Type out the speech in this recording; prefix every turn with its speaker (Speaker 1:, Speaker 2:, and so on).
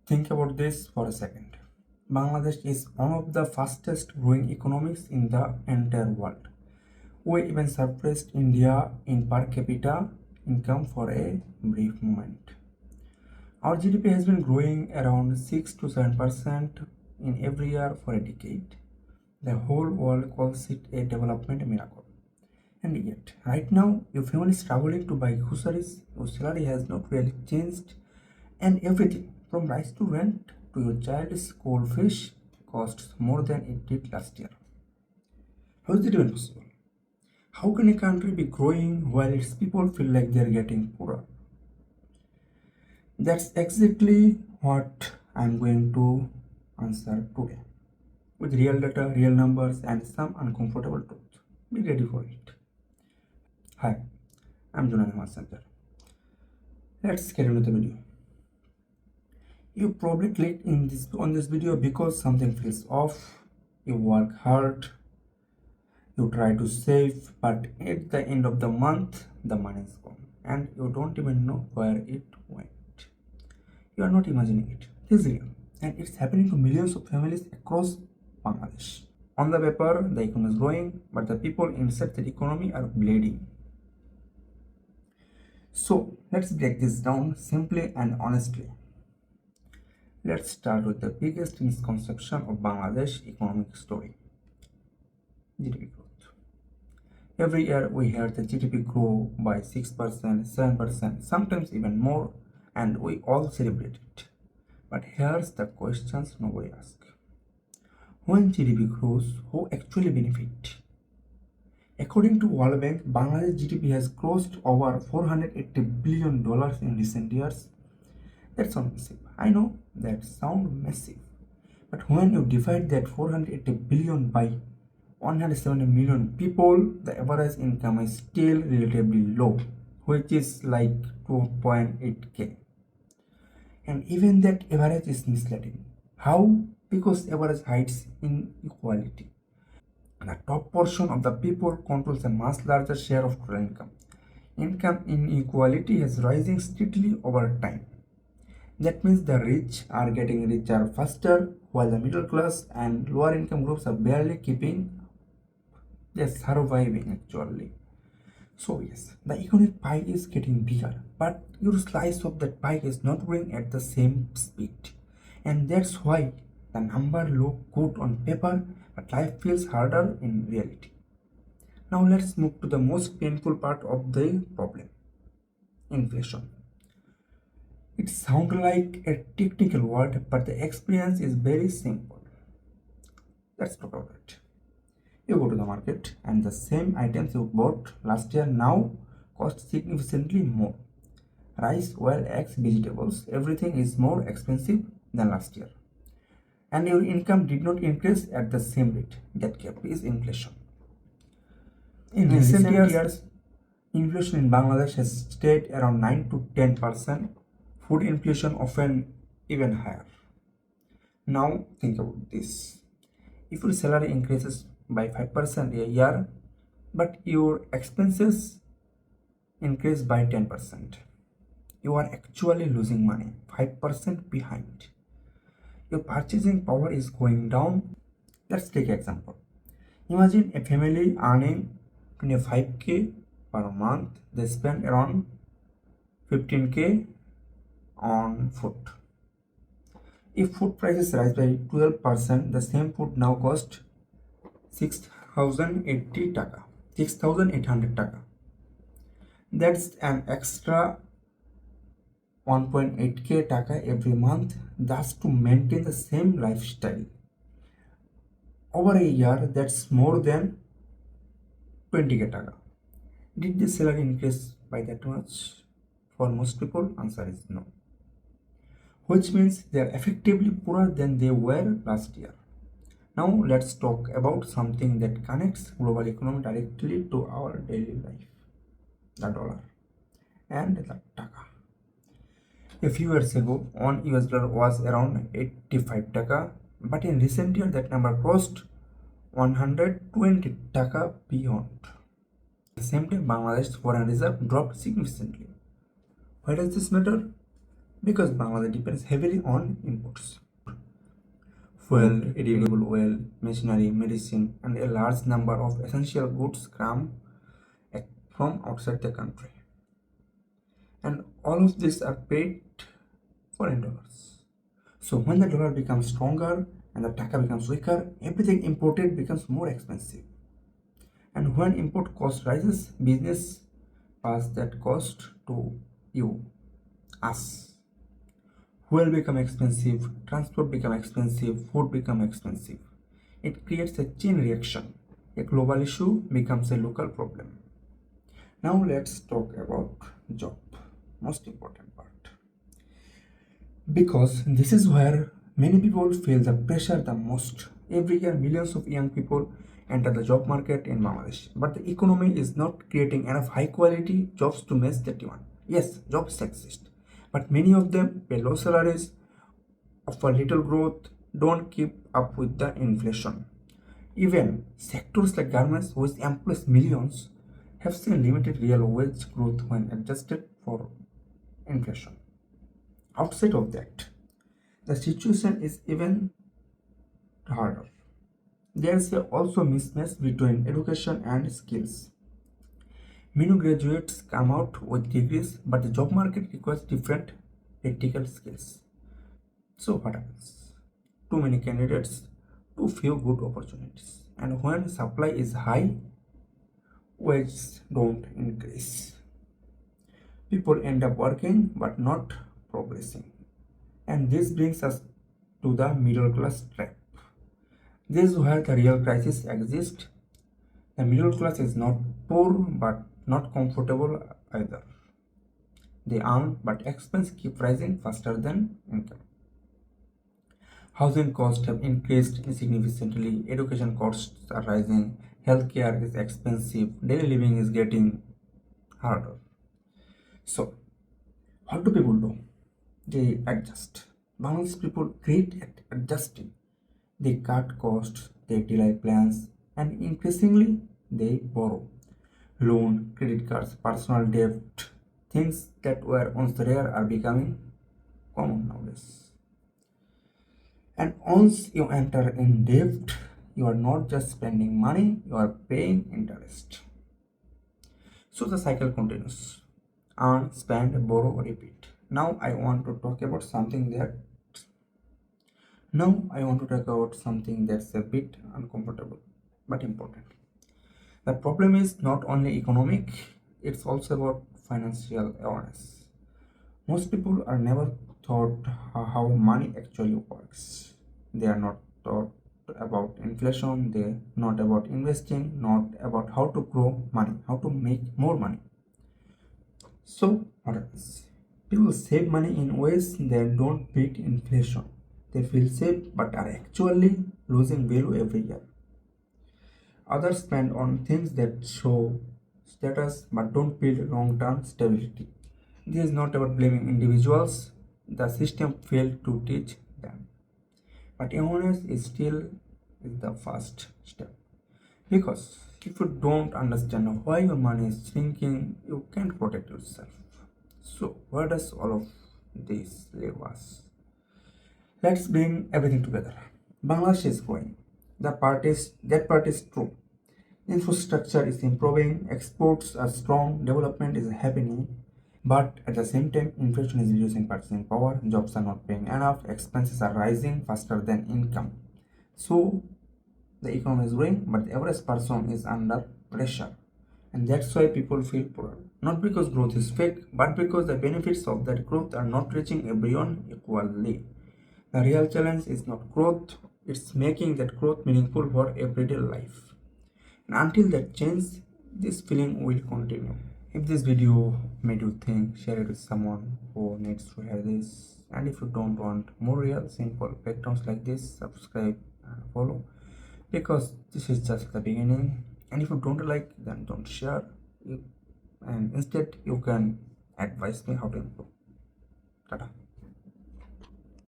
Speaker 1: Think about this for a second. Bangladesh is one of the fastest growing economies in the entire world. We even surpassed India in per capita income for a brief moment. Our GDP has been growing around 6 to 7% in every year for a decade. The whole world calls it a development miracle. And yet, right now, your family is struggling to buy groceries, your salary has not really changed, and everything from rice to rent to your child's school fees costs more than it did last year. How is it even possible? How can a country be growing while its people feel like they're getting poorer? That's exactly what I'm going to answer today with real data, real numbers, and some uncomfortable truth. Be ready for it. Hi, I'm Junayead Senjar. Let's get into the video. You probably clicked on this video because something feels off. You work hard, you try to save, but at the end of the month, the money is gone, and you don't even know where it went. You are not imagining it. This is real, and it's happening to millions of families across Bangladesh. On the paper, the economy is growing, but the people inside the economy are bleeding. So let's break this down simply and honestly. Let's start with the biggest misconception of Bangladesh economic story: GDP growth. Every year we hear the GDP grow by 6%, 7%, sometimes even more, and we all celebrate it. But here's the questions nobody asks. When GDP grows, who actually benefit? According to World Bank, Bangladesh GDP has crossed over $480 billion in recent years. That sounds massive. I know that sounds massive. But when you divide that 480 billion by 170 million people, the average income is still relatively low, which is like 2.8k. And even that average is misleading. How? Because average hides inequality. The top portion of the people controls a much larger share of total income. Income inequality is rising steadily over time. That means the rich are getting richer faster, while the middle class and lower income groups are barely keeping, they're surviving actually. So yes, the economic pie is getting bigger, but your slice of that pie is not growing at the same speed. And that's why the number look good on paper, but life feels harder in reality. Now let's move to the most painful part of the problem: inflation. It sounds like a technical word, but the experience is very simple. Let's talk about it. You go to the market and the same items you bought last year now cost significantly more. Rice, oil, eggs, vegetables, everything is more expensive than last year. And your income did not increase at the same rate. That gap is inflation. In recent years, inflation in Bangladesh has stayed around 9 to 10%. Food inflation often even higher. Now think about this. If your salary increases by 5% a year, but your expenses increase by 10%, you are actually losing money, 5% behind. Your purchasing power is going down. Let's take an example. Imagine a family earning 25k per month. They spend around 15k on food. If food prices rise by 12%, the same food now costs 6,080 taka, 6,800 taka. That's an extra 1.8k taka every month, thus to maintain the same lifestyle. Over a year, that's more than 20k taka. Did the salary increase by that much? For most people, answer is no. Which means they are effectively poorer than they were last year. Now let's talk about something that connects global economy directly to our daily life: the dollar and the taka. A few years ago, one US dollar was around 85 taka, but in recent years that number crossed 120 taka beyond. At the same time, Bangladesh's foreign reserve dropped significantly. Why does this matter? because Bangladesh depends heavily on imports. Fuel, edible oil, machinery, medicine, and a large number of essential goods come from outside the country. And all of these are paid for in dollars. So when the dollar becomes stronger and the taka becomes weaker, everything imported becomes more expensive. And when import cost rises, business pass that cost to you, us. Fuel become expensive, transport become expensive, food become expensive. It creates a chain reaction. A global issue becomes a local problem. Now let's talk about job, most important part. Because this is where many people feel the pressure the most. Every year, millions of young people enter the job market in Bangladesh, but the economy is not creating enough high quality jobs to match the demand. Yes, jobs exist, but many of them pay low salaries, offer little growth, don't keep up with the inflation. Even sectors like garments, which employs millions, have seen limited real wage growth when adjusted for inflation. Outside of that, the situation is even harder. There's also mismatch between education and skills. Many graduates come out with degrees, but the job market requires different practical skills. So what happens? Too many candidates, too few good opportunities. And when supply is high, wages don't increase. People end up working but not progressing. And this brings us to the middle class trap. This is where the real crisis exists. The middle class is not poor but not comfortable either. They earn but expenses keep rising faster than income. Housing costs have increased significantly, education costs are rising, healthcare is expensive, daily living is getting harder. So, what do people do? They adjust. Bangladesh people great at adjusting. They cut costs, they delay plans, and increasingly they borrow. Loan, credit cards, personal debt, things that were once rare are becoming common nowadays. And once you enter in debt, you are not just spending money, you are paying interest. So the cycle continues. Earn, spend, borrow, repeat. Now I want to talk about something that's a bit uncomfortable but important. The problem is not only economic, it's also about financial awareness. Most people are never taught how money actually works. They are not taught about inflation, they're not about investing, not about how to grow money, how to make more money. So, what happens? People save money in ways that don't beat inflation. They feel safe but are actually losing value every year. Others spend on things that show status but don't build long term stability. This is not about blaming individuals, the system failed to teach them. But awareness is still is the first step. Because if you don't understand why your money is shrinking, you can't protect yourself. So, where does all of this leave us? Let's bring everything together. Bangladesh is growing. That part is true. Infrastructure is improving, exports are strong, development is happening, but at the same time, inflation is reducing purchasing power, jobs are not paying enough, expenses are rising faster than income. So the economy is growing, but the average person is under pressure. And that's why people feel poor. Not because growth is fake, but because the benefits of that growth are not reaching everyone equally. The real challenge is not growth, it's making that growth meaningful for everyday life. And until that change, this feeling will continue. If this video made you think, share it with someone who needs to hear this. And if you don't want more real, simple breakdowns like this, subscribe and follow. Because this is just the beginning. And if you don't like, then don't share. And instead, you can advise me how to improve. Tata.